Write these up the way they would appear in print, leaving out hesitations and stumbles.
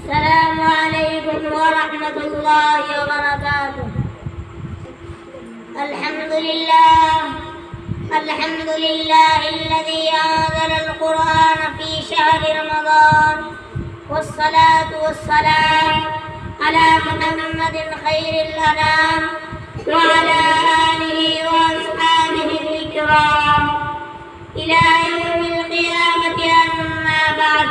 अस्सलामु अलैकुम व रहमतुल्लाहि व बरकातुहू। अल्हम्दुलिल्लाहिल्लज़ी अंज़लल कुरआन फ़ी शहरि रमज़ान वस्सलातु वस्सलाम अला मुहम्मदिन खैरिल अनाम व अला आलिहि व अस्हाबिहिल किराम इला यौमिल क़ियामति अम्मा बअद।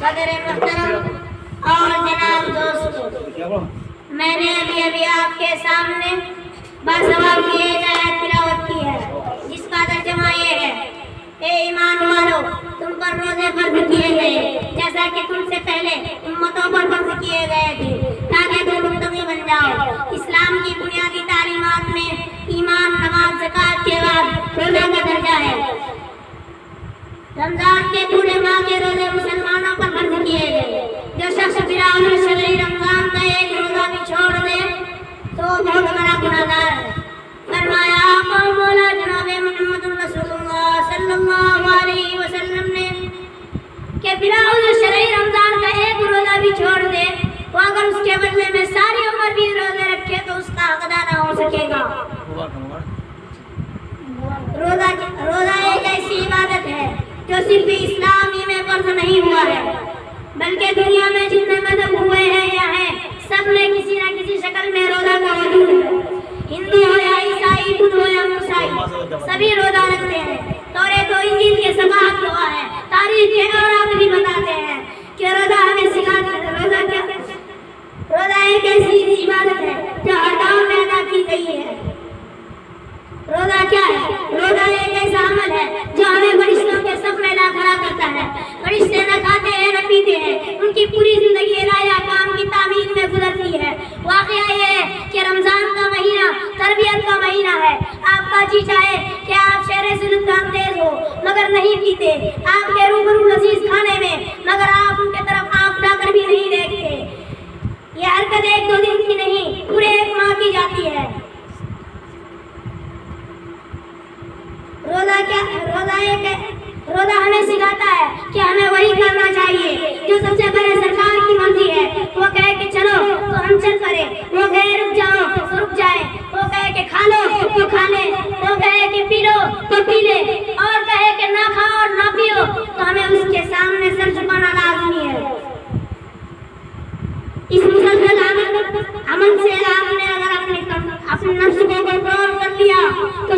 सदर मुहतरम और जनाब दोस्तों, मैंने अभी आपके सामने बासवाब की एक आयत तिलावत की है जिसका तर्जुमा ये है, ए ईमान वालो, तुम पर रोजे फर्ज किए गए जैसा कि तुमसे पहले उम्मतों पर फर्ज किए गए थे ताकि तुम मुत्तकी बन जाओ। इस्लाम की बुनियादी तालीमात में ईमान, नमाज, ज़कात के बाद रोजा का दर्जा है। रमजान के पूरे माह के रोजे मुसलमानों पर फर्ज किए गए। जो शख्स बिना शहरी रमजान का एक रोजा भी छोड़ दे तो बहुत बड़ा गुनाहगार है। फरमाया मौला जनाब मुहम्मदुर रसूलुल्लाह सल्लल्लाहु अलैहि वसल्लम ने कि बिना शहरी रमजान का एक रोजा भी छोड़ दे तो अगर उसके बदले में सारी उम्र भी रोजे रखे तो उसका हक अदा ना हो सकेगा। रोजा एक ऐसी इबादत है जो सिर्फ इस्लामी में फर्ज नहीं हुआ है बल्कि दुनिया में जितने मजहब हुए हैं या हैं सब में किसी न किसी शक्ल में रोजा का वजूद है। हिंदू हो या ईसाई, बुद्ध हो या मूसाई, सभी रोजा रखते हैं। तौरात और इंजील के समाअत हुआ है, तारीख के औरात भी बताते हैं कि रोजा हमें सिखाता है। रोजा एक ऐसी इबादत है जो हर गाँव में अदा की गई है। रोजा क्या है? रोजा एक ऐसा अमल है जो हमें फरिश्तों के सब में ला खड़ा करता है। फरिश्ते न खाते हैं न पीते हैं, उनकी पूरी जिंदगी राया काम की तामीर में गुजरती है। वाकया ये है कि रमजान का महीना तरबियत का महीना है। आपका जी चाहे कि आप शहरे से तेज हो मगर नहीं पीते, आपके रूबरू लजीज खाने में मगर आप उनके तरफ आंख उठाकर भी नहीं देखते। ये हरकत एक दो दिन की नहीं, पूरे एक माह की जाती है। रोजा हमें सिखाता है कि हमें वही करना चाहिए जो सबसे पहले सरकार की मर्जी है। वो कहे कि चलो तो हम चल पड़े, वो कहे रुक जाओ तो रुक जाए, वो कहे कि खा लो तो खा ले, वो कहे कि पी लो तो पी ले, और कहे कि ना खाओ और ना पियो तो हमें उसके सामने सर झुकाना लाजमी है। इस मुसलसल अमल से आपने अगर अपने नफ्स को कंट्रोल कर लिया तो